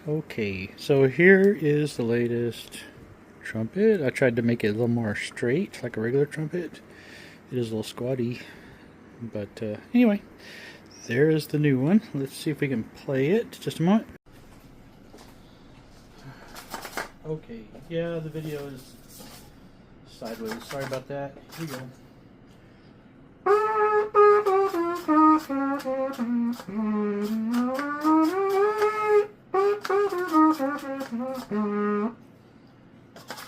Okay, so here is the latest trumpet. I tried to make it a little more straight, like a regular trumpet. It is a little squatty, but anyway, there is the new one. Let's see if we can play it. Just a moment. Okay, yeah, the video is sideways. Sorry about that. Here we go.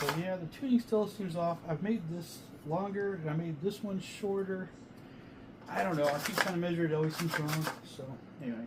So yeah, the tuning still seems off. I've made this longer and I made this one shorter. I don't know. I keep trying to measure it. It always seems wrong. So anyway.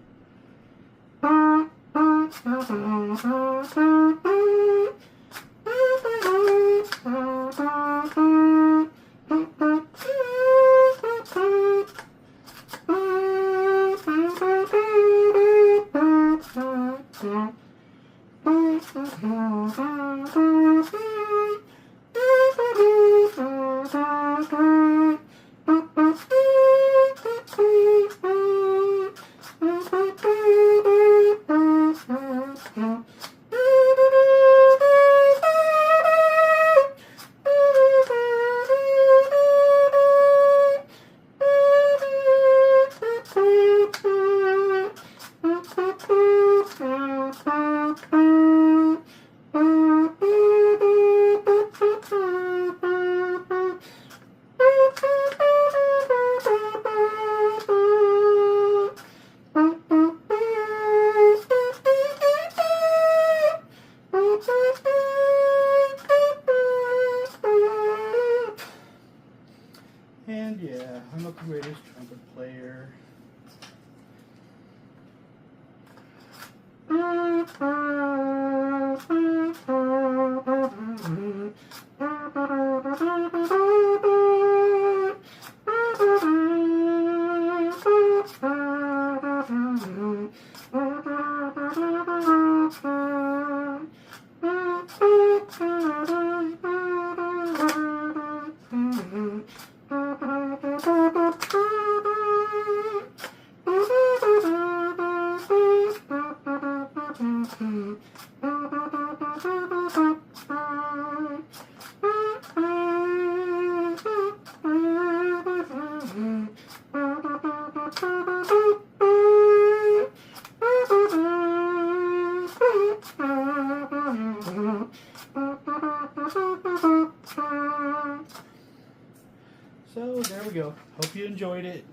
And yeah, I'm not the greatest trumpet player. So there we go. Hope you enjoyed it.